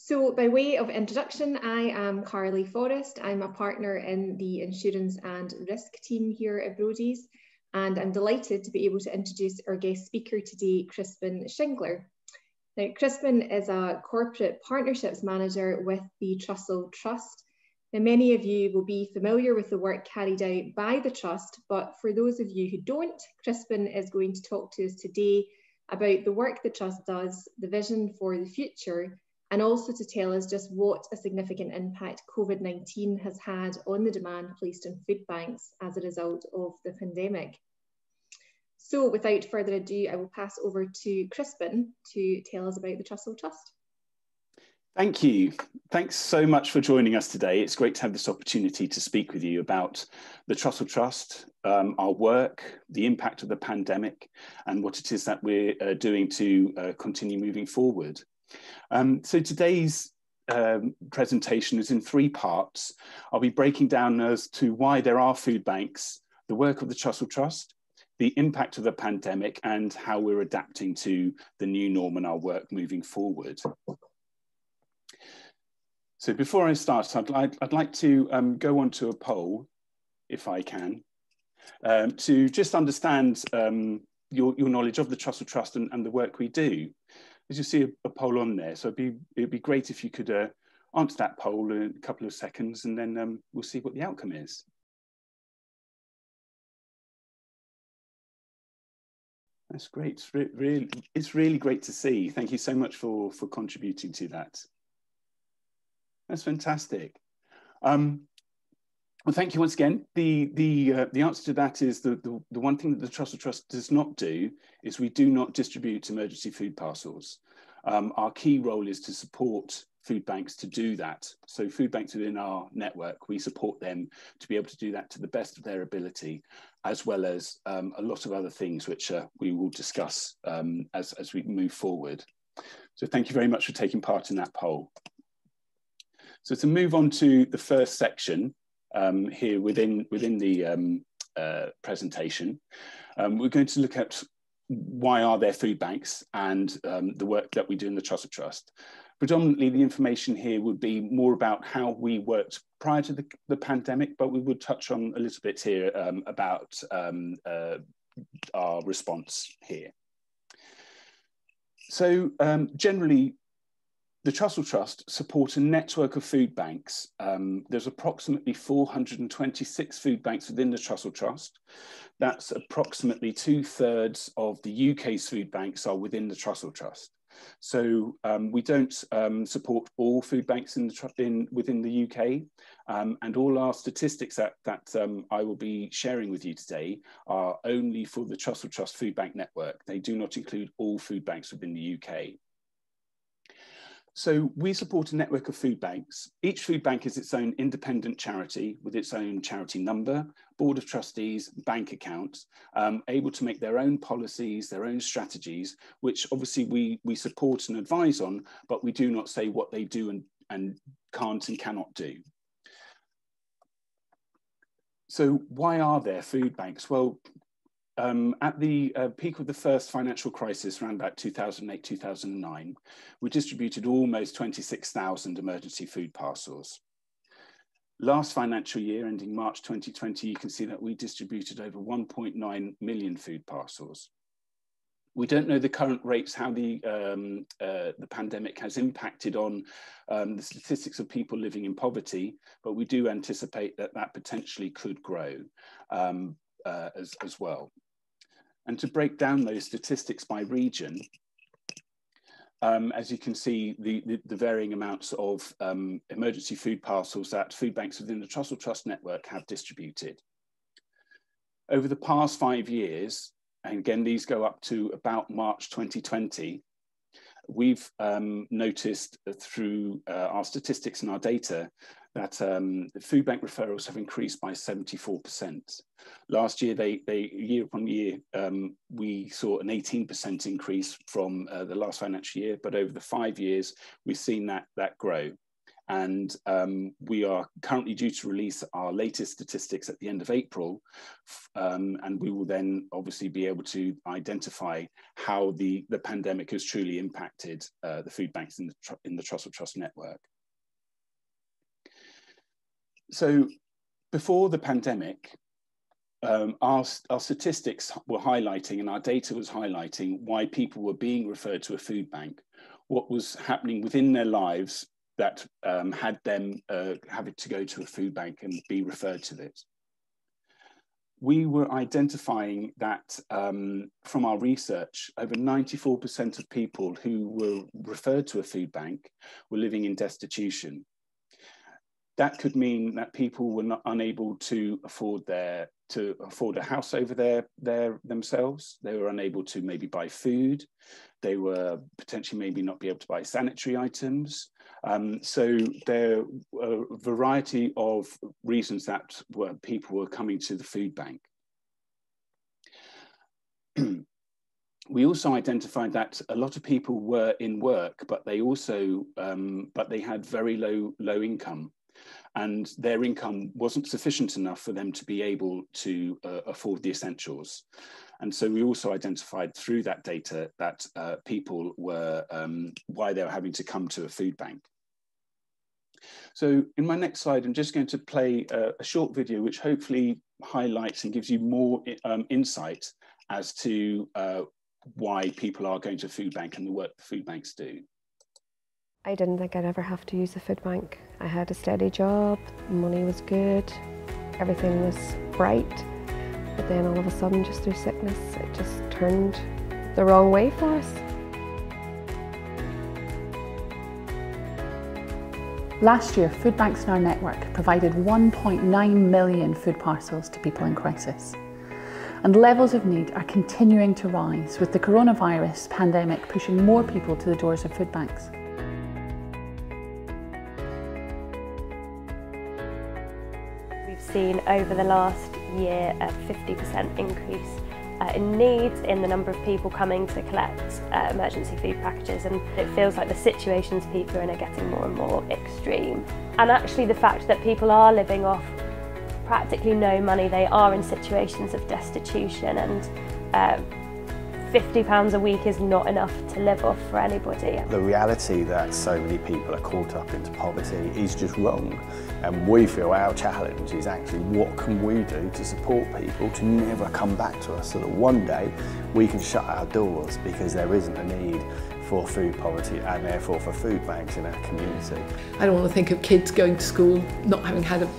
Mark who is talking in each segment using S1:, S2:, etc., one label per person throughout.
S1: So by way of introduction, I am Carly Forrest. I'm a partner in the insurance and risk team here at Brodies, and I'm delighted to be able to introduce our guest speaker today, Crispin Shingler. Now, Crispin is a corporate partnerships manager with the Trussell Trust. Now, many of you will be familiar with the work carried out by the Trust, but for those of you who don't, Crispin is going to talk to us today about the work the Trust does, the vision for the future, and also to tell us just what a significant impact COVID-19 has had on the demand placed on food banks as a result of the pandemic. So without further ado, I will pass over to Crispin to tell us about the Trussell Trust.
S2: Thank you. Thanks so much for joining us today. It's great to have this opportunity to speak with you about the Trussell Trust, our work, the impact of the pandemic, and what it is that we're doing to continue moving forward. So today's presentation is in three parts. I'll be breaking down as to why there are food banks, the work of the Trussell Trust, the impact of the pandemic, and how we're adapting to the new norm and our work moving forward. So before I start, I'd like to go on to a poll, if I can, to just understand your knowledge of the Trussell Trust and the work we do. As you see a poll on there, so it'd be great if you could answer that poll in a couple of seconds, and then we'll see what the outcome is. That's great. It's really great to see. Thank you so much for contributing to that. That's fantastic. Well, thank you once again. The answer to that is the one thing that the Trussell Trust does not do is we do not distribute emergency food parcels. Our key role is to support food banks to do that. So food banks within our network, we support them to be able to do that to the best of their ability, as well as a lot of other things which we will discuss as we move forward. So thank you very much for taking part in that poll. So to move on to the first section, here within the presentation, we're going to look at why are there food banks and the work that we do in the Trussell Trust. Predominantly, the information here would be more about how we worked prior to the pandemic, but we would touch on a little bit here about our response here. So generally, the Trussell Trust support a network of food banks. There's approximately 426 food banks within the Trussell Trust. That's approximately 2/3 of the UK's food banks are within the Trussell Trust. So we don't support all food banks within the UK, and all our statistics that I will be sharing with you today are only for the Trussell Trust Food Bank Network. They do not include all food banks within the UK. So we support a network of food banks. Each food bank is its own independent charity with its own charity number, board of trustees, bank account, able to make their own policies, their own strategies, which obviously we support and advise on, but we do not say what they do and can't and cannot do. So why are there food banks? Well, at the peak of the first financial crisis around about 2008, 2009, we distributed almost 26,000 emergency food parcels. Last financial year, ending March 2020, you can see that we distributed over 1.9 million food parcels. We don't know the current rates, how the pandemic has impacted on the statistics of people living in poverty, but we do anticipate that that potentially could grow as well. And to break down those statistics by region, as you can see, the varying amounts of emergency food parcels that food banks within the Trussell Trust network have distributed. Over the past 5 years, and again, these go up to about March 2020, we've noticed through our statistics and our data that the food bank referrals have increased by 74%. Last year, year upon year, we saw an 18% increase from the last financial year, but over the 5 years, we've seen that grow. And we are currently due to release our latest statistics at the end of April. And we will then obviously be able to identify how the pandemic has truly impacted the food banks in the Trussell Trust network. So before the pandemic, our statistics were highlighting, and our data was highlighting, why people were being referred to a food bank, what was happening within their lives that had them having to go to a food bank and be referred to it. We were identifying that from our research, over 94% of people who were referred to a food bank were living in destitution. That could mean that people were not unable to afford a house over themselves. They were unable to maybe buy food. They were potentially maybe not be able to buy sanitary items. So there were a variety of reasons that people were coming to the food bank. We also identified that a lot of people were in work, but they also they had very low income. And their income wasn't sufficient enough for them to be able to afford the essentials. And so we also identified through that data that people were, why they were having to come to a food bank. So in my next slide, I'm just going to play a short video which hopefully highlights and gives you more insight as to why people are going to a food bank and the work the food banks do.
S3: I didn't think I'd ever have to use a food bank. I had a steady job, money was good, everything was bright, but then all of a sudden, just through sickness, it just turned the wrong way for us.
S4: Last year, food banks in our network provided 1.9 million food parcels to people in crisis. And levels of need are continuing to rise, with the coronavirus pandemic pushing more people to the doors of food banks.
S3: Seen over the last year a 50% increase in needs, in the number of people coming to collect emergency food packages, and it feels like the situations people are in are getting more and more extreme. And actually the fact that people are living off practically no money, they are in situations of destitution, and £50 a week is not enough to live off for anybody.
S5: The reality that so many people are caught up into poverty is just wrong, and we feel our challenge is actually what can we do to support people to never come back to us, so that one day we can shut our doors because there isn't a need for food poverty and therefore for food banks in our community.
S6: I don't want to think of kids going to school not having had a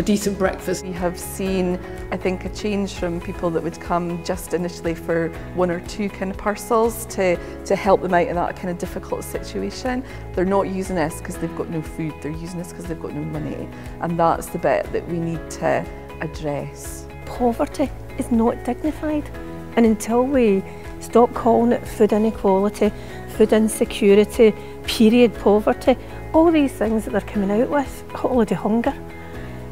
S6: decent breakfast.
S7: We have seen, I think, a change from people that would come just initially for one or two kind of parcels to help them out in that kind of difficult situation. They're not using us because they've got no food, they're using us because they've got no money, and that's the bit that we need to address.
S8: Poverty is not dignified, and until we stop calling it food inequality, food insecurity, period poverty, all these things that they're coming out with, holiday hunger,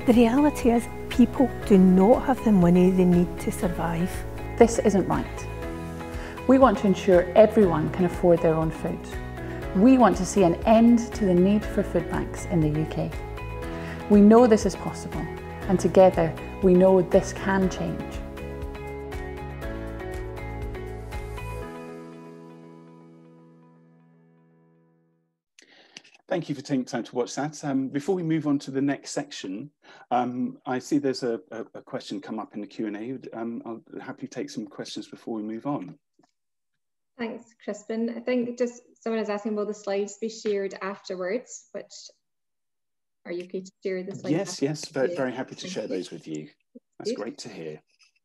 S8: the reality is people do not have the money they need to survive.
S4: This isn't right. We want to ensure everyone can afford their own food. We want to see an end to the need for food banks in the UK. We know this is possible, and together we know this can change.
S2: Thank you for taking time to watch that. Before we move on to the next section, I see there's a question come up in the Q&A. I'll happily take some questions before we move on.
S1: Thanks, Crispin. I think just someone is asking, will the slides be shared afterwards? Which, are you okay to share the slides?
S2: Yes, yes, very happy to share those with you. That's great to hear.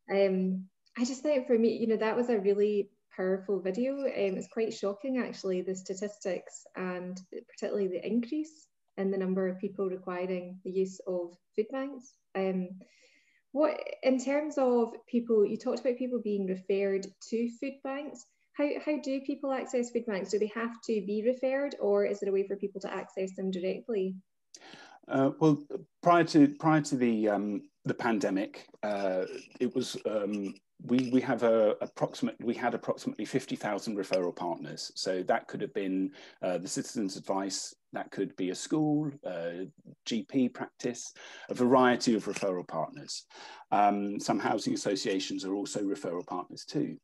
S1: I just think for me, that was a really powerful video. It's quite shocking actually, the statistics, and particularly the increase in the number of people requiring the use of food banks. What, in terms of people, you talked about people being referred to food banks. How do people access food banks? Do they have to be referred, or is there a way for people to access them directly?
S2: Well, prior to the pandemic, it was we had approximately 50,000 referral partners. So that could have been the Citizens Advice, that could be a school, GP practice, a variety of referral partners. Some housing associations are also referral partners too.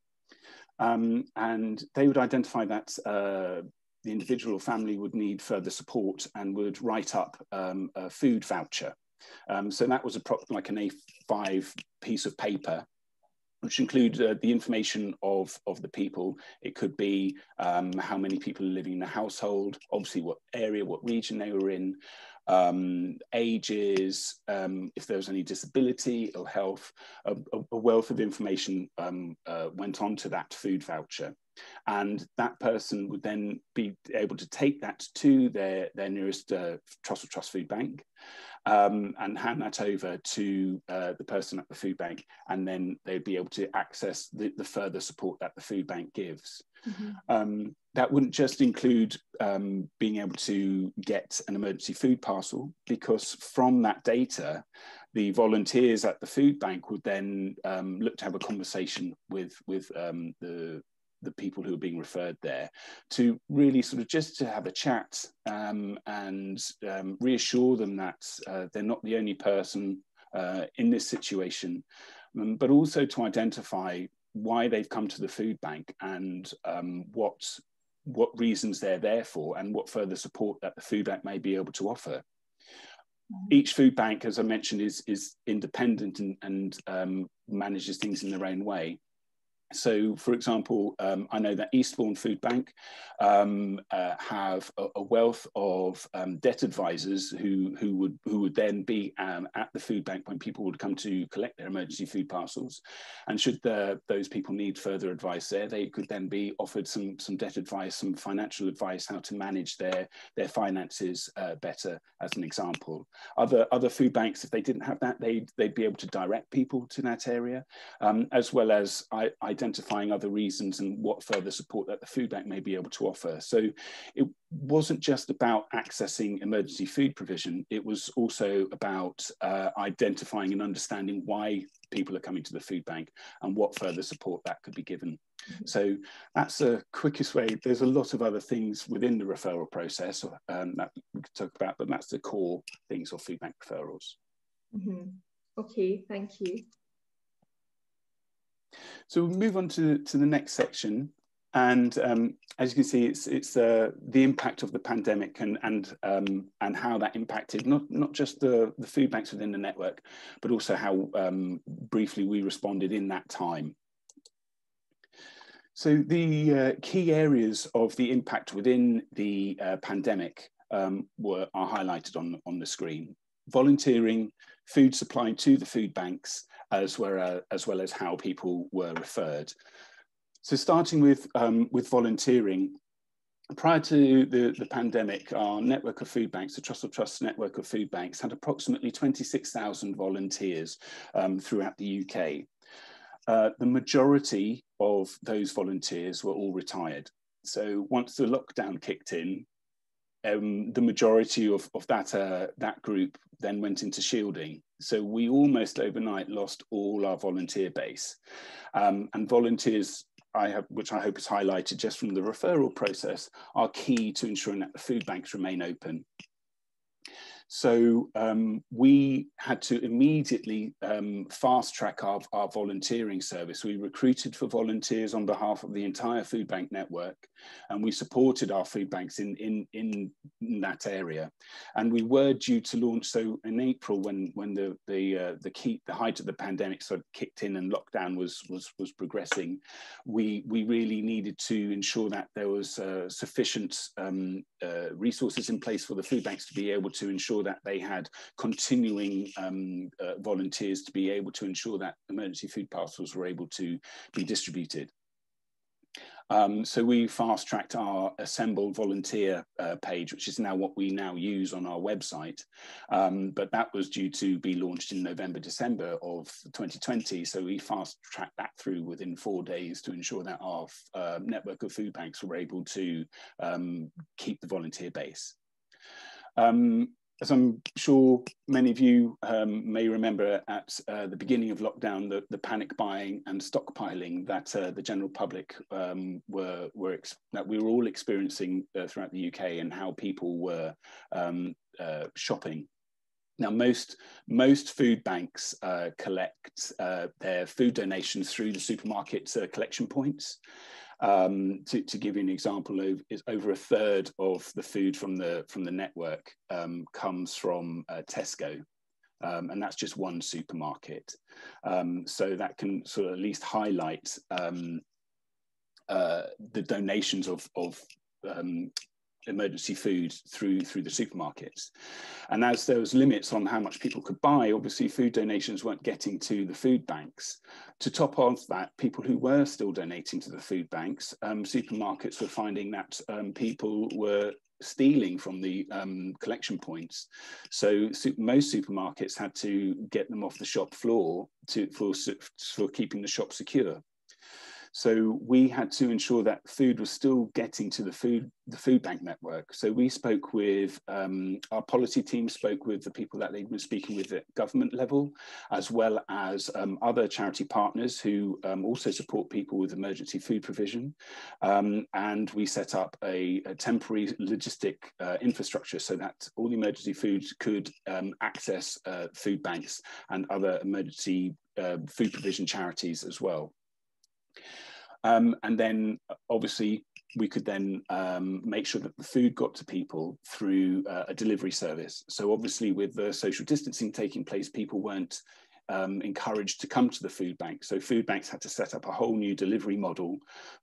S2: And they would identify that the individual or family would need further support and would write up a food voucher. So that was like an A5 piece of paper, which include the information of the people. It could be how many people are living in the household, obviously what area, what region they were in, ages, if there was any disability, ill health. A wealth of information went on to that food voucher. And that person would then be able to take that to their nearest Trussell Trust food bank and hand that over to the person at the food bank, and then they'd be able to access the further support that the food bank gives. Mm-hmm. That wouldn't just include being able to get an emergency food parcel, because from that data, the volunteers at the food bank would then look to have a conversation with the people who are being referred there, to really sort of just to have a chat and reassure them that they're not the only person in this situation, but also to identify why they've come to the food bank and what reasons they're there for, and what further support that the food bank may be able to offer. Each food bank, as I mentioned, is independent and manages things in their own way. So, for example, I know that Eastbourne Food Bank have a wealth of debt advisors who would then be at the food bank when people would come to collect their emergency food parcels. And should those people need further advice there, they could then be offered some debt advice, some financial advice, how to manage their finances better, as an example. Other food banks, if they didn't have that, they'd be able to direct people to that area, as well as identifying other reasons and what further support that the food bank may be able to offer. So it wasn't just about accessing emergency food provision, it was also about identifying and understanding why people are coming to the food bank and what further support that could be given. So that's the quickest way. There's a lot of other things within the referral process that we could talk about, but that's the core things of food bank referrals.
S1: Mm-hmm. Okay, thank you.
S2: So we'll move on to the next section, and as you can see, it's the impact of the pandemic and how that impacted not just the food banks within the network, but also how briefly we responded in that time. So the key areas of the impact within the pandemic are highlighted on the screen: volunteering, food supply to the food banks, as well as how people were referred. So starting with volunteering, prior to the pandemic, our network of food banks, the Trussell Trust network of food banks, had approximately 26,000 volunteers throughout the UK. The majority of those volunteers were all retired. So once the lockdown kicked in, the majority of that group then went into shielding. So we almost overnight lost all our volunteer base. And volunteers, which I hope is highlighted just from the referral process, are key to ensuring that the food banks remain open. So we had to immediately fast track our volunteering service. We recruited for volunteers on behalf of the entire food bank network, and we supported our food banks in that area. And we were due to launch, so in April, when the height of the pandemic sort of kicked in and lockdown was progressing, we really needed to ensure that there was sufficient resources in place for the food banks to be able to ensure that they had continuing volunteers to be able to ensure that emergency food parcels were able to be distributed. So we fast-tracked our assembled volunteer page, which is now what we now use on our website. But that was due to be launched in November, December of 2020. So we fast-tracked that through within 4 days to ensure that our network of food banks were able to keep the volunteer base. as I'm sure many of you may remember, at the beginning of lockdown, the panic buying and stockpiling that the general public that we were all experiencing throughout the UK, and how people were shopping. Now, most food banks collect their food donations through the supermarket collection points. To give you an example, over a third of the food from the network comes from Tesco, and that's just one supermarket. So that can sort of at least highlight the donations of emergency food through the supermarkets. And as there was limits on how much people could buy, obviously food donations weren't getting to the food banks. To top off that, people who were still donating to the food banks, supermarkets were finding that people were stealing from the collection points. So most supermarkets had to get them off the shop floor for keeping the shop secure. So we had to ensure that food was still getting to the food bank network. So we spoke with, our policy team spoke with the people that they'd been speaking with at government level, as well as other charity partners who also support people with emergency food provision. And we set up a temporary logistic infrastructure so that all the emergency foods could access food banks and other emergency food provision charities as well. And then obviously we could then make sure that the food got to people through a delivery service. So obviously with the social distancing taking place, people weren't encouraged to come to the food bank. So food banks had to set up a whole new delivery model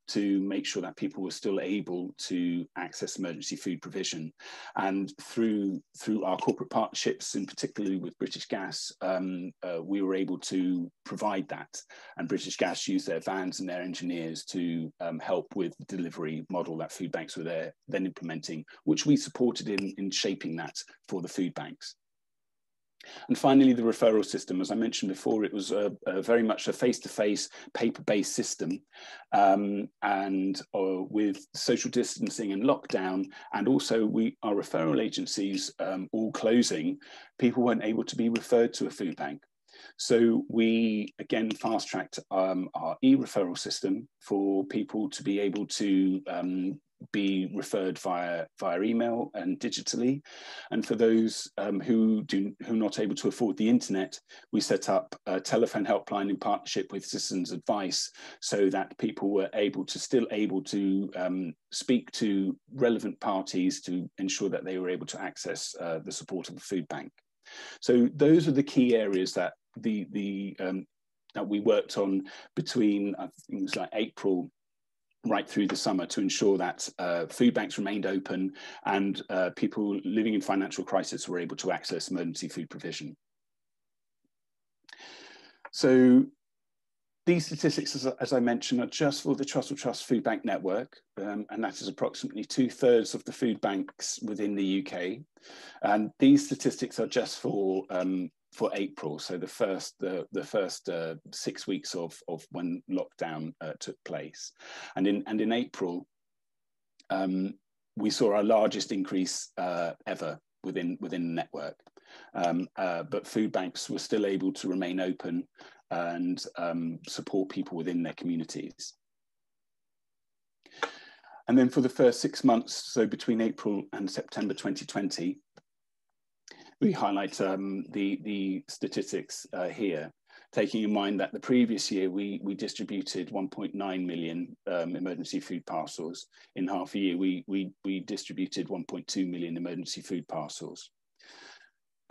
S2: to make sure that people were still able to access emergency food provision. And through our corporate partnerships, and particularly with British Gas, we were able to provide that. And British Gas used their vans and their engineers to help with the delivery model that food banks were then implementing, which we supported in shaping that for the food banks. And finally, the referral system. As I mentioned before, it was very much a face-to-face, paper-based system. And with social distancing and lockdown, and also our referral agencies all closing, people weren't able to be referred to a food bank. So we, again, fast-tracked our e-referral system for people to be able to be referred via email and digitally. And for those who are not able to afford the internet, we set up a telephone helpline in partnership with Citizens Advice, so that people were still able to speak to relevant parties to ensure that they were able to access the support of the food bank. So those are the key areas that that we worked on between, I think it was like April right through the summer, to ensure that food banks remained open and people living in financial crisis were able to access emergency food provision. So these statistics, as I mentioned, are just for the Trussell Trust Food Bank Network, and that is approximately 2/3 of the food banks within the UK. And these statistics are just for April, so the first 6 weeks of when lockdown took place. And in April, we saw our largest increase ever within the network. But food banks were still able to remain open and support people within their communities. And then for the first 6 months, so between April and September 2020, we highlight the statistics here, taking in mind that the previous year we distributed 1.9 million emergency food parcels. In half a year, we distributed 1.2 million emergency food parcels.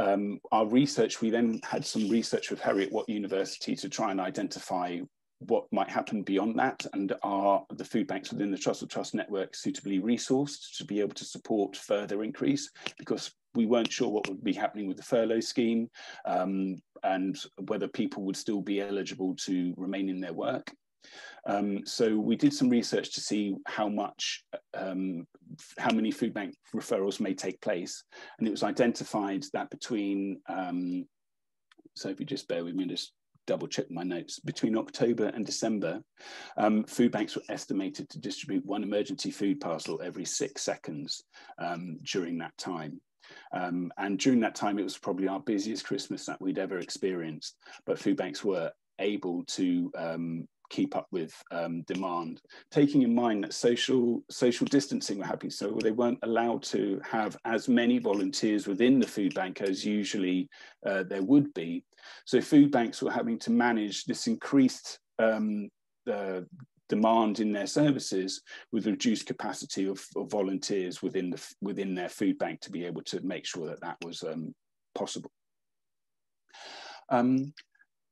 S2: Our research, we then had some research with Heriot-Watt University to try and identify what might happen beyond that, and are the food banks within the Trussell Trust network suitably resourced to be able to support further increase, because we weren't sure what would be happening with the furlough scheme and whether people would still be eligible to remain in their work. So we did some research to see how many food bank referrals may take place, and it was identified that between, so if you just bear with me, just double check my notes, between October and December, food banks were estimated to distribute 1 emergency food parcel every 6 seconds during that time. And during that time, it was probably our busiest Christmas that we'd ever experienced, but food banks were able to keep up with demand, taking in mind that social distancing were happening, so they weren't allowed to have as many volunteers within the food bank as usually there would be. So food banks were having to manage this increased demand in their services with reduced capacity of volunteers within their food bank to be able to make sure that that was possible.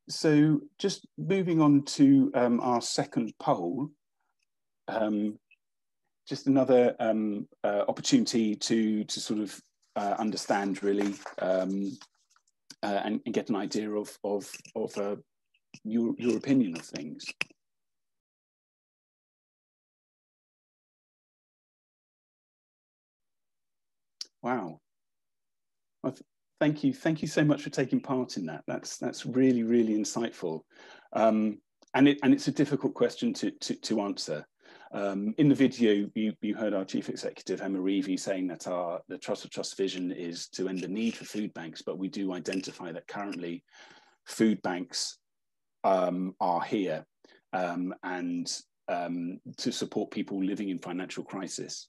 S2: So just moving on to our second poll, just another opportunity to sort of understand really and get an idea of your opinion of things. Wow. Well, thank you so much for taking part in that. That's really, really insightful, and it's a difficult question to answer. In the video, you heard our Chief Executive Emma Reevey saying that the Trussell Trust vision is to end the need for food banks, but we do identify that currently food banks are here and to support people living in financial crisis.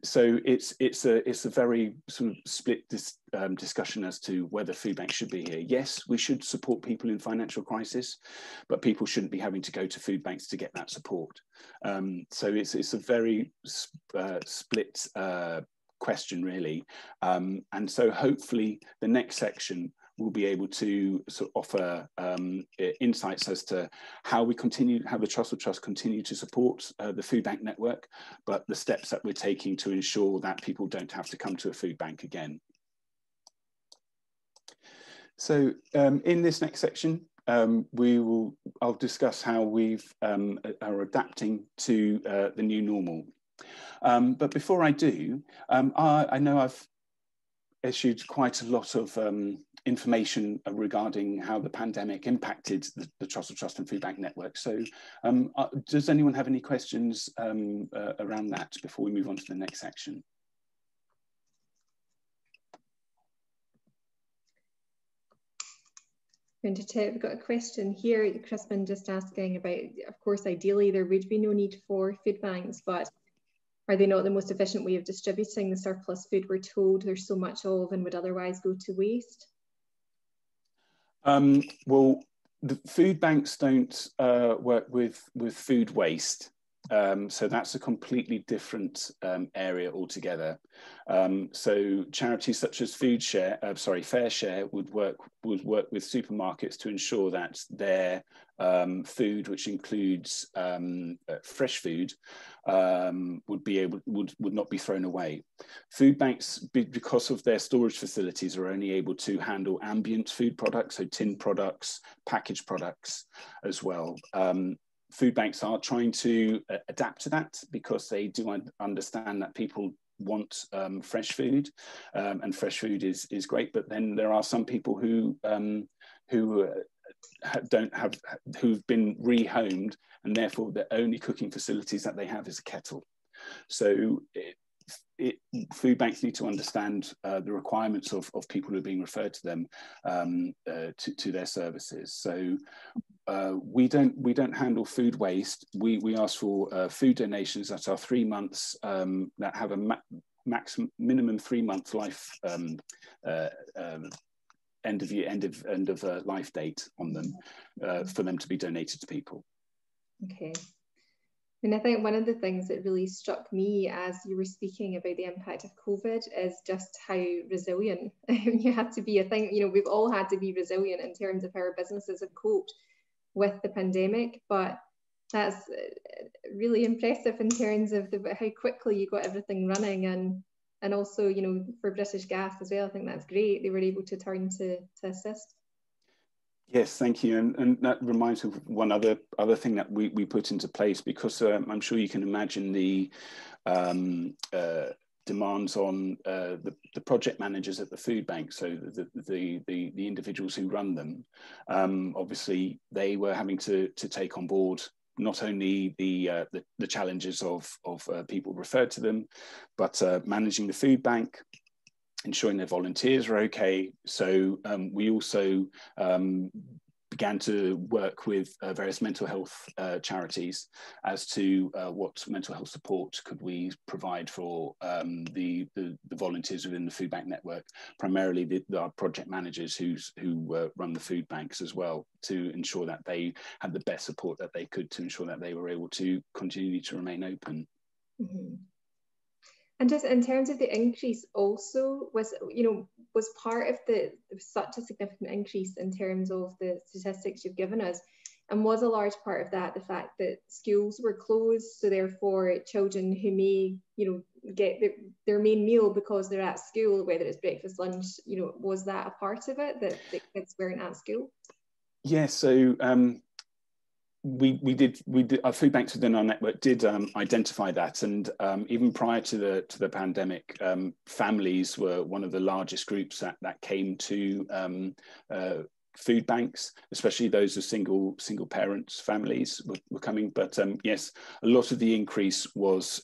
S2: So it's a very sort of split discussion as to whether food banks should be here. Yes, we should support people in financial crisis, but people shouldn't be having to go to food banks to get that support. So it's a very split question really, and so hopefully the next section will be able to sort of offer insights as to how the Trussell Trust continue to support the food bank network, but the steps that we're taking to ensure that people don't have to come to a food bank again. So in this next section, I'll discuss how we've are adapting to the new normal. But before I do, I know I've issued quite a lot of information regarding how the pandemic impacted the Trussell Trust and Food Bank network. So does anyone have any questions around that before we move on to the next section?
S1: We've got a question here, Crispin, just asking about, of course, ideally there would be no need for food banks, but are they not the most efficient way of distributing the surplus food we're told there's so much of and would otherwise go to waste?
S2: Well, the food banks don't work with food waste. So that's a completely different area altogether. So charities such as Fair Share would work with supermarkets to ensure that their food, which includes fresh food, would not be thrown away. Food banks, because of their storage facilities, are only able to handle ambient food products, so tin products, packaged products as well. Food banks are trying to adapt to that because they do understand that people want fresh food, and fresh food is great. But then there are some people who've been rehomed, and therefore the only cooking facilities that they have is a kettle. So food banks need to understand the requirements of people who are being referred to them to their services. So we don't handle food waste. We ask for food donations that are 3 months, that have a minimum 3 month life end of life date on them, for them to be donated to people.
S1: Okay. And I think one of the things that really struck me as you were speaking about the impact of COVID is just how resilient you have to be. I think, we've all had to be resilient in terms of how our businesses have coped with the pandemic, but that's really impressive in terms of how quickly you got everything running, and also, for British Gas as well, I think that's great. They were able to turn to assist.
S2: Yes, thank you. And that reminds me of one other thing that we put into place, because I'm sure you can imagine the demands on the project managers at the food bank, so the individuals who run them. Obviously, they were having to take on board not only the challenges of people referred to them, but managing the food bank, ensuring their volunteers are okay. So we also began to work with various mental health charities as to what mental health support could we provide for the volunteers within the food bank network, primarily our project managers who run the food banks as well, to ensure that they had the best support that they could to ensure that they were able to continue to remain open.
S1: Mm-hmm. And just in terms of the increase also, was part of such a significant increase in terms of the statistics you've given us, and was a large part of that the fact that schools were closed, so therefore children who may, get their main meal because they're at school, whether it's breakfast, lunch, was that a part of it, that the kids weren't at school?
S2: Yes, so we did our food banks within our network did identify that, and even prior to the pandemic, families were one of the largest groups that came to food banks, especially those of single parents families were coming. But yes, a lot of the increase was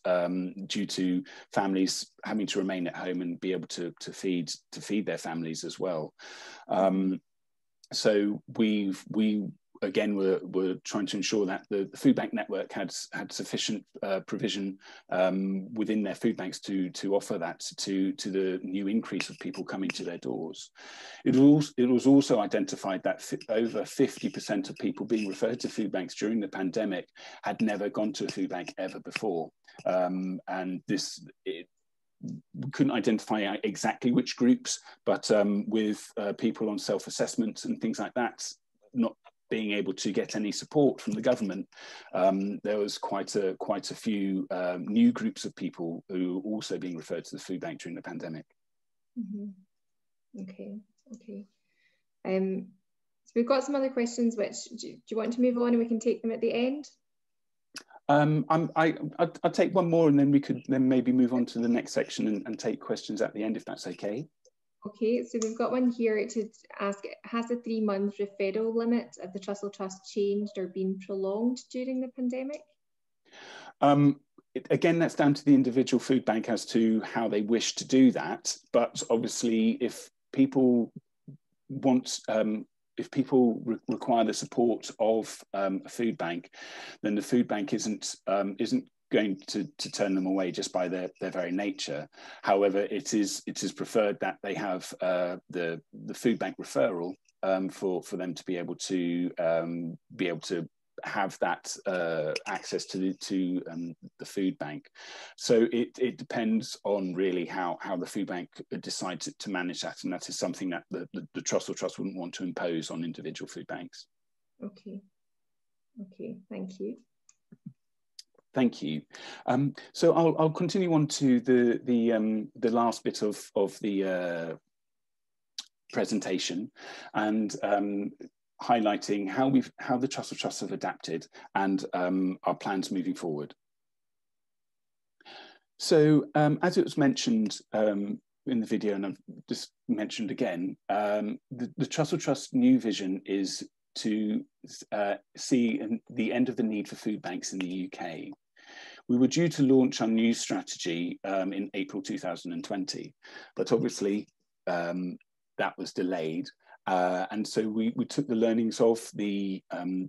S2: due to families having to remain at home and be able to feed their families as well. So we again, we're trying to ensure that the food bank network had sufficient provision within their food banks to offer that to the new increase of people coming to their doors. It was also identified that over 50% of people being referred to food banks during the pandemic had never gone to a food bank ever before, and we couldn't identify exactly which groups, but with people on self-assessment and things like that not being able to get any support from the government, there was quite a few new groups of people who were also being referred to the food bank during the pandemic.
S1: Mm-hmm. Okay. So we've got some other questions which, do you want to move on and we can take them at the end?
S2: I'll take one more and then we could then maybe move on to the next section and take questions at the end, if that's okay.
S1: Okay, so we've got one here to ask, has the 3-month referral limit of the Trussell Trust changed or been prolonged during the pandemic?
S2: Again, that's down to the individual food bank as to how they wish to do that. But obviously, if people require the support of a food bank, then the food bank isn't going to turn them away just by their very nature. However, it is preferred that they have the food bank referral for them to be able to have that access to the food bank. So it depends on really how the food bank decides to manage that, and that is something that the Trussell Trust wouldn't want to impose on individual food banks. Okay,
S1: thank you.
S2: Thank you. So I'll continue on to the last bit of the presentation, and highlighting how the Trussell Trust have adapted and our plans moving forward. So as it was mentioned in the video, and I've just mentioned again, the Trussell Trust new vision is to see the end of the need for food banks in the UK. We were due to launch our new strategy in April 2020, but obviously that was delayed. And so we took the learnings of the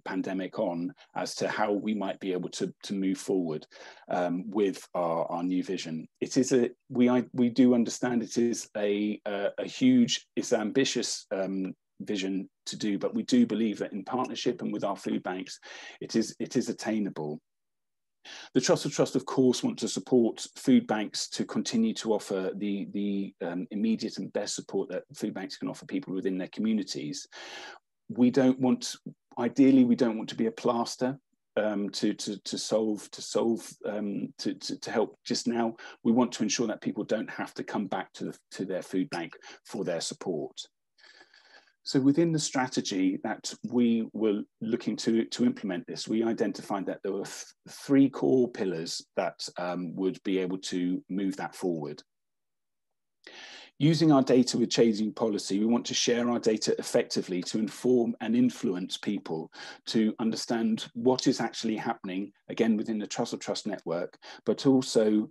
S2: pandemic on as to how we might be able to move forward with our new vision. It is we do understand it is a huge, it's ambitious vision to do, but we do believe that in partnership and with our food banks, it is attainable. The Trussell Trust, of course, want to support food banks to continue to offer the immediate and best support that food banks can offer people within their communities. Ideally, we don't want to be a plaster to help just now. We want to ensure that people don't have to come back to their food bank for their support. So within the strategy that we were looking to implement this, we identified that there were 3 core pillars that would be able to move that forward. Using our data with changing policy, we want to share our data effectively to inform and influence people to understand what is actually happening again within the Trussell Trust network, but also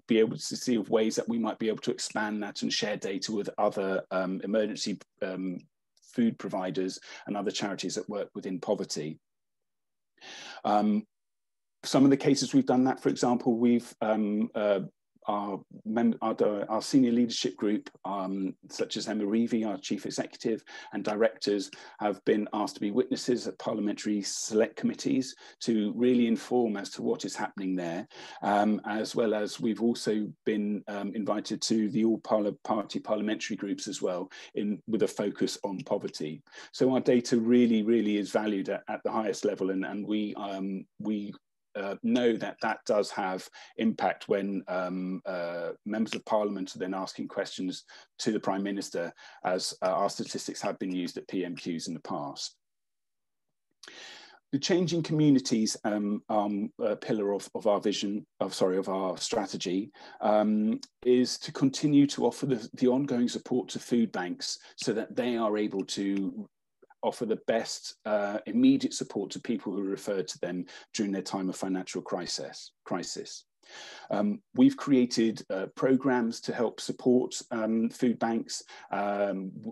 S2: be able to see of ways that we might be able to expand that and share data with other emergency food providers and other charities that work within poverty. Some of the cases we've done that, for example, we've our senior leadership group, such as Emma Reevy, our chief executive, and directors have been asked to be witnesses at parliamentary select committees to really inform as to what is happening there, as well as we've also been invited to the all-party parliamentary groups as well, with a focus on poverty. So our data really is valued at the highest level, and we know that that does have impact when members of Parliament are then asking questions to the Prime Minister, as our statistics have been used at PMQs in the past. The changing communities pillar of our vision, of our strategy, is to continue to offer the ongoing support to food banks so that they are able to offer the best immediate support to people who are referred to them during their time of financial crisis. We've created programs to help support food banks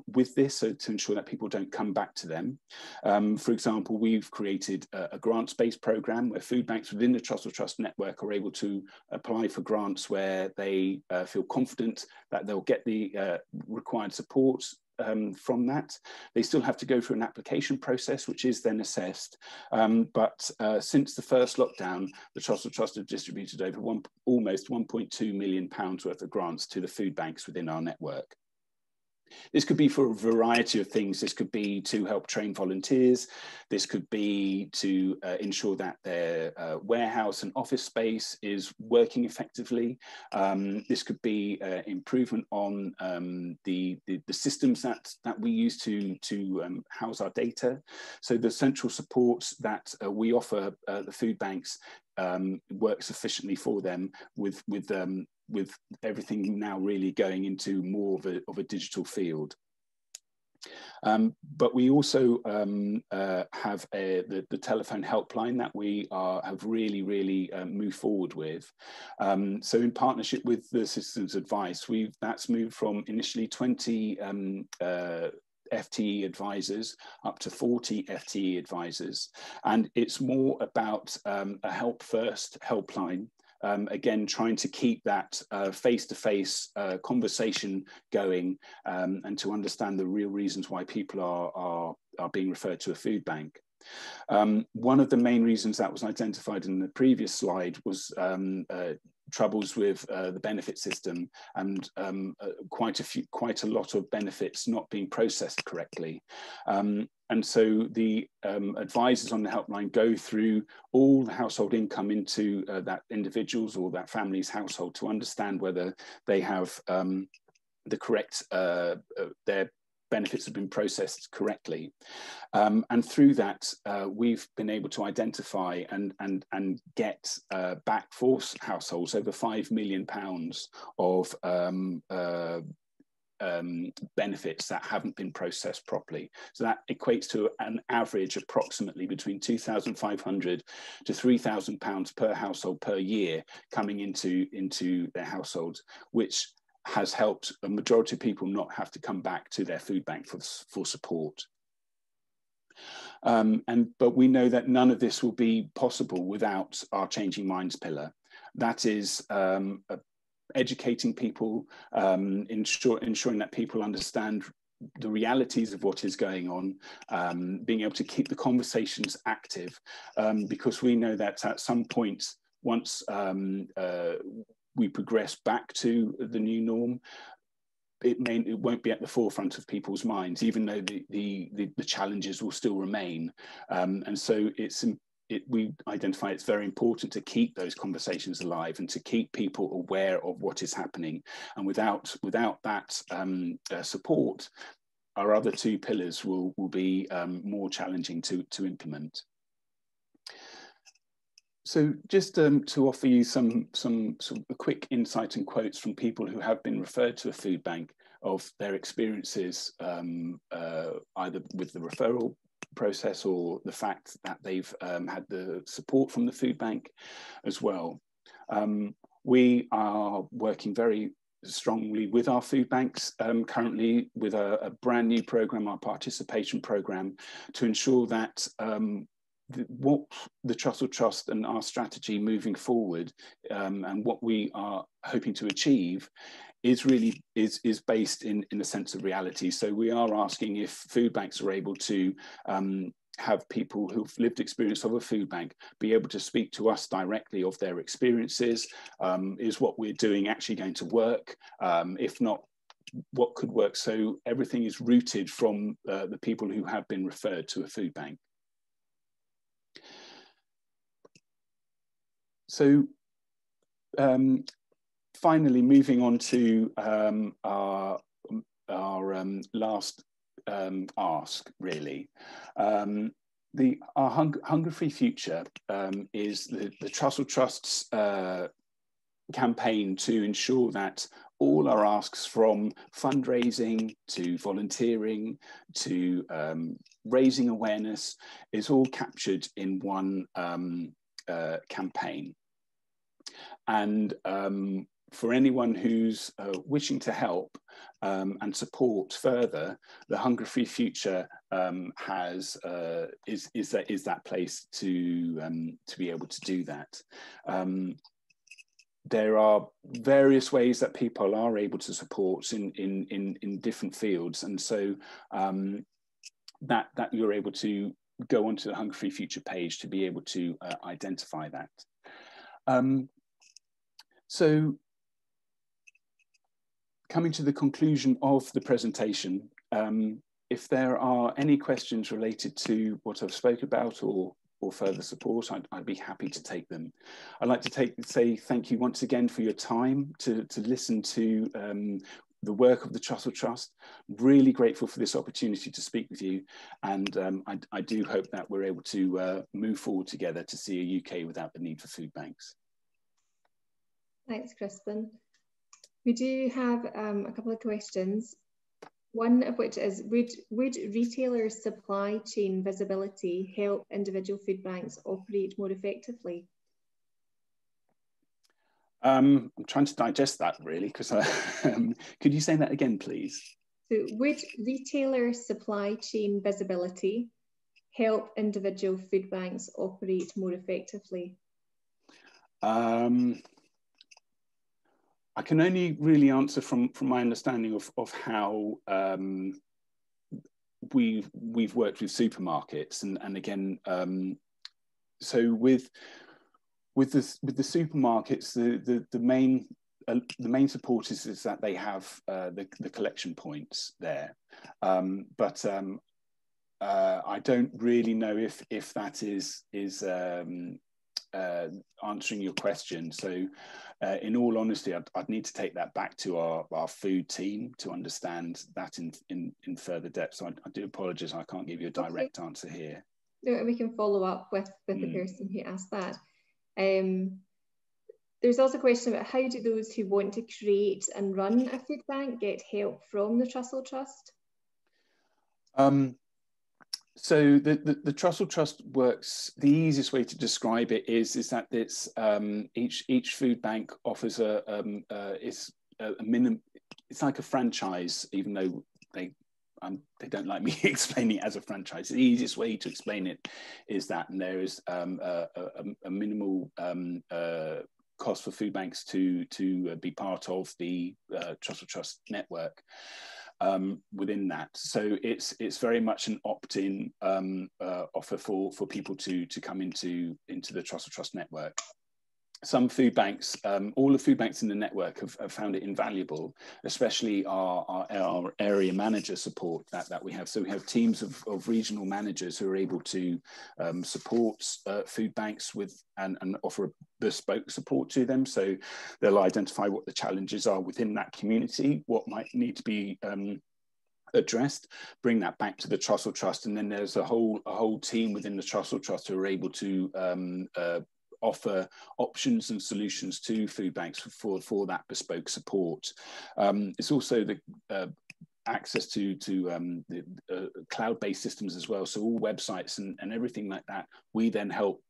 S2: with this, so to ensure that people don't come back to them. For example, we've created a grants-based program where food banks within the Trussell Trust network are able to apply for grants where they feel confident that they'll get the required support from that. They still have to go through an application process, which is then assessed. But since the first lockdown, the Trussell Trust have distributed over almost £1.2 million worth of grants to the food banks within our network. This could be for a variety of things. This could be to help train volunteers. This could be to ensure that their warehouse and office space is working effectively. This could be improvement on the systems that we use to house our data. So the central support that we offer the food banks works efficiently for them with everything now really going into more of a digital field. But we also have the telephone helpline that we have really moved forward with. So in partnership with the Citizens Advice, that's moved from initially 20 FTE advisors up to 40 FTE advisors, and it's more about a help first helpline. Again, trying to keep that face-to-face conversation going, and to understand the real reasons why people are being referred to a food bank. One of the main reasons that was identified in the previous slide was troubles with the benefit system, and quite a lot of benefits not being processed correctly. And so the advisors on the helpline go through all the household income into that individual's or that family's household to understand whether they have the correct, their benefits have been processed correctly. And through that, we've been able to identify and get back for households over £5 million of benefits that haven't been processed properly. So that equates to an average approximately between £2,500 to £3,000 per household per year coming into their households, which has helped a majority of people not have to come back to their food bank for support. But we know that none of this will be possible without our Changing Minds pillar. That is educating people, ensuring that people understand the realities of what is going on, being able to keep the conversations active, because we know that at some point, once we progress back to the new norm, it won't be at the forefront of people's minds, even though the challenges will still remain. And so we identify it's very important to keep those conversations alive and to keep people aware of what is happening. And without that support, our other two pillars will be more challenging to implement. So just to offer you some quick insight and quotes from people who have been referred to a food bank of their experiences, either with the referral process, or the fact that they've had the support from the food bank as well. We are working very strongly with our food banks currently with a brand new program, our participation program, to ensure that what the Trussell Trust and our strategy moving forward and what we are hoping to achieve is really is based in a sense of reality. So we are asking if food banks are able to have people who've lived experience of a food bank be able to speak to us directly of their experiences. Is what we're doing actually going to work? If not, what could work? So everything is rooted from the people who have been referred to a food bank. So finally, moving on to our last ask, really. Our Hunger-Free Future is the Trussell Trust's campaign to ensure that all our asks, from fundraising to volunteering to raising awareness, is all captured in one campaign. And for anyone who's wishing to help and support further, the Hunger-Free Future is that place to be able to do that. There are various ways that people are able to support in different fields, and so that you're able to go onto the Hunger-Free Future page to be able to identify that. So coming to the conclusion of the presentation, if there are any questions related to what I've spoke about or further support, I'd be happy to take them. I'd like to say thank you once again for your time to listen to the work of the Trussell Trust. Really grateful for this opportunity to speak with you, and I do hope that we're able to move forward together to see a UK without the need for food banks.
S1: Thanks, Crispin. We do have a couple of questions. One of which is, would retailers' supply chain visibility help individual food banks operate more effectively?
S2: I'm trying to digest that, really, because could you say that again, please?
S1: So would retailer supply chain visibility help individual food banks operate more effectively?
S2: I can only really answer from my understanding of how we've worked with supermarkets, and again, so with the supermarkets, the main support is that they have the collection points there, but I don't really know if that is answering your question. So in all honesty, I'd need to take that back to our food team to understand that in further depth. So I do apologise, I can't give you a direct answer here.
S1: No, we can follow up with the person who asked that. There's also a question about, how do those who want to create and run a food bank get help from the Trussell Trust?
S2: So the Trussell Trust works, the easiest way to describe it is that it's each food bank offers a minimum, it's like a franchise, even though they don't like me explaining it as a franchise. The easiest way to explain it is that, and there is a minimal cost for food banks to be part of the Trussell Trust network. Within that, so it's very much an opt-in offer for people to come into the Trussell Trust network. Some food banks, all the food banks in the network have found it invaluable, especially our area manager support that we have. So we have teams of regional managers who are able to support food banks with and offer bespoke support to them. So they'll identify what the challenges are within that community, what might need to be addressed, bring that back to the Trussell Trust, and then there's a whole team within the Trussell Trust who are able to offer options and solutions to food banks for that bespoke support. It's also access to the cloud-based systems as well. So all websites and everything like that, we then help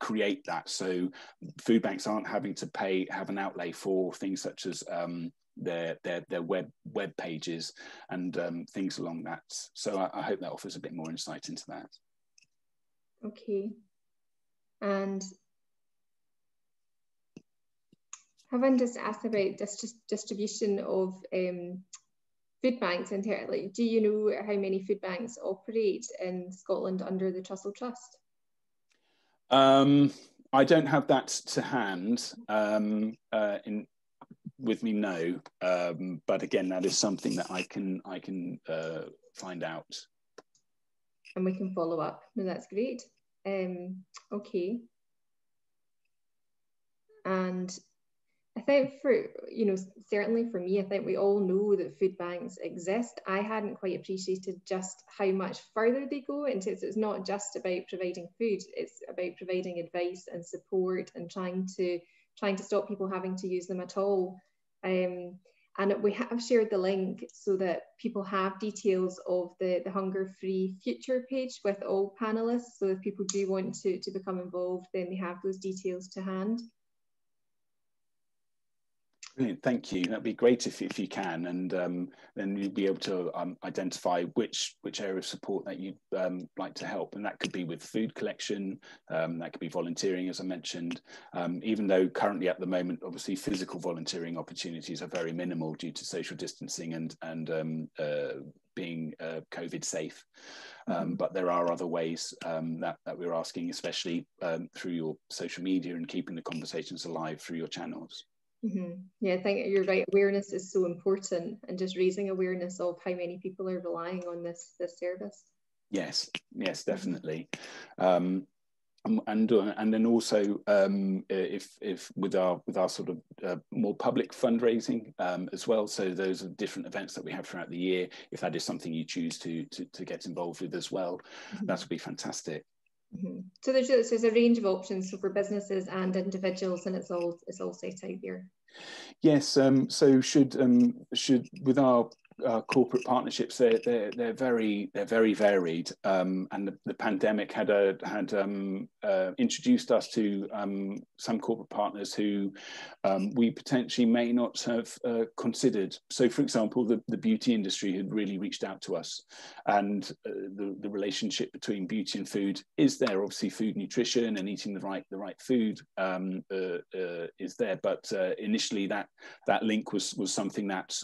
S2: create that. So food banks aren't having to have an outlay for things such as their web pages and things along that. So I hope that offers a bit more insight into that.
S1: Okay. And having just asked about distribution of food banks, and like, do you know how many food banks operate in Scotland under the Trussell Trust?
S2: I don't have that to hand with me, no. But again, that is something that I can find out.
S1: And we can follow up. No, that's great. Okay. And I think certainly for me, I think we all know that food banks exist. I hadn't quite appreciated just how much further they go into. It's not just about providing food, it's about providing advice and support and trying to stop people having to use them at all. And we have shared the link so that people have details of the Hunger Free Future page with all panelists. So if people do want to become involved, then they have those details to hand.
S2: Brilliant, thank you. That'd be great if you can, and then you'll be able to identify which area of support that you'd like to help, and that could be with food collection, that could be volunteering, as I mentioned. Even though currently at the moment, obviously, physical volunteering opportunities are very minimal due to social distancing and being COVID safe. But there are other ways that we're asking, especially through your social media and keeping the conversations alive through your channels.
S1: Mm-hmm. Yeah, I think you're right. Awareness is so important, and just raising awareness of how many people are relying on this service. Yes,
S2: definitely. And then also if with our sort of more public fundraising as well. So those are different events that we have throughout the year. If that is something you choose to get involved with as well, that would be fantastic.
S1: Mm-hmm. So there's a range of options, so for businesses and individuals, and it's all set out there.
S2: Yes. So should with our corporate partnerships, they're very varied, and the pandemic had introduced us to some corporate partners who we potentially may not have considered. So, for example, the beauty industry had really reached out to us, and the relationship between beauty and food is there. Obviously, food nutrition and eating the right food is there, but initially that link was something that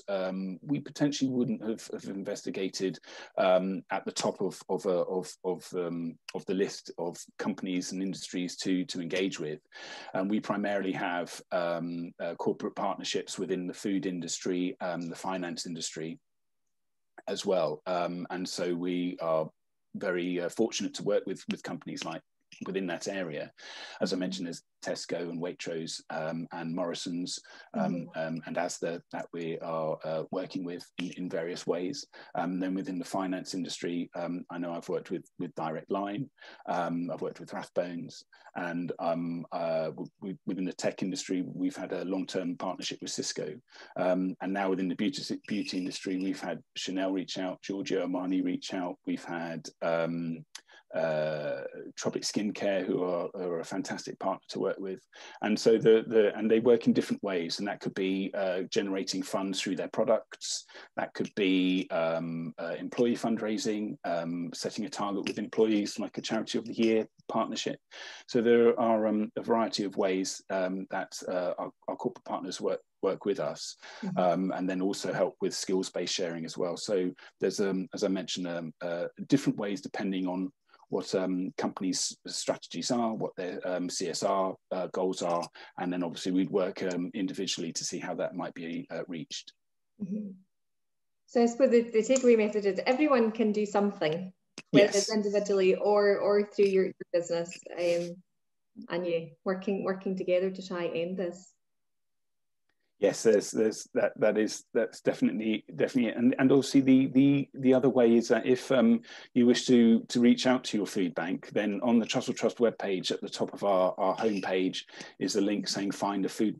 S2: we potentially wouldn't have investigated at the top of the list of companies and industries to engage with. And we primarily have corporate partnerships within the food industry, the finance industry as well. And so we are very fortunate to work with companies like within that area. As I mentioned, there's Tesco and Waitrose and Morrison's and Asda that we are working with in various ways. Then within the finance industry, I know I've worked with Direct Line, I've worked with Rathbones, and within the tech industry, we've had a long-term partnership with Cisco. And now within the beauty industry, we've had Chanel reach out, Giorgio Armani reach out, we've had Tropic Skincare, who are a fantastic partner to work with, and so and they work in different ways, and that could be generating funds through their products, that could be employee fundraising, setting a target with employees, like a Charity of the Year partnership. So there are a variety of ways that our corporate partners work with us, and then also help with skills-based sharing as well. So there's, as I mentioned, different ways depending on what companies' strategies are, what their CSR goals are, and then obviously we'd work individually to see how that might be reached.
S1: So I suppose the takeaway message is everyone can do something, whether it's individually or through your business, and working together to try and end this.
S2: Yes, that's definitely and also the other way is that if you wish to reach out to your food bank, then on the Trussell Trust webpage at the top of our homepage is a link saying find a food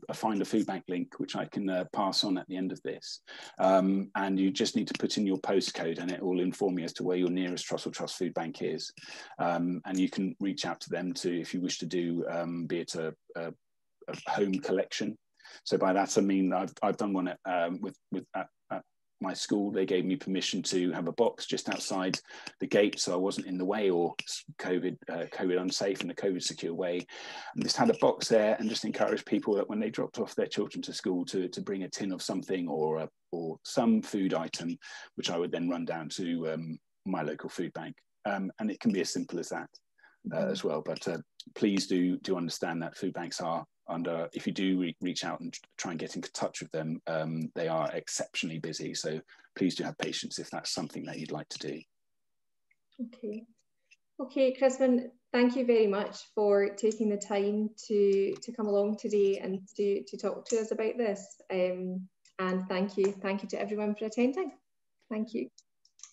S2: bank link, which I can pass on at the end of this, and you just need to put in your postcode and it will inform you as to where your nearest Trussell Trust food bank is, and you can reach out to them if you wish to do be it a home collection. So by that I mean I've done one at my school. They gave me permission to have a box just outside the gate, so I wasn't in the way or COVID unsafe in a COVID secure way. And just had a box there, and just encouraged people that when they dropped off their children to school to bring a tin of something or some food item, which I would then run down to my local food bank. And it can be as simple as that as well. But please do understand that food banks are under, if you do reach out and try and get in touch with them, they are exceptionally busy. So please do have patience if that's something that you'd like to do.
S1: Okay, Crispin, thank you very much for taking the time to come along today and to talk to us about this. And thank you to everyone for attending. Thank you.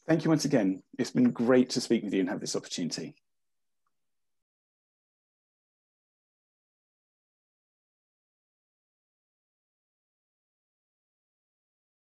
S2: Thank you once again. It's been great to speak with you and have this opportunity.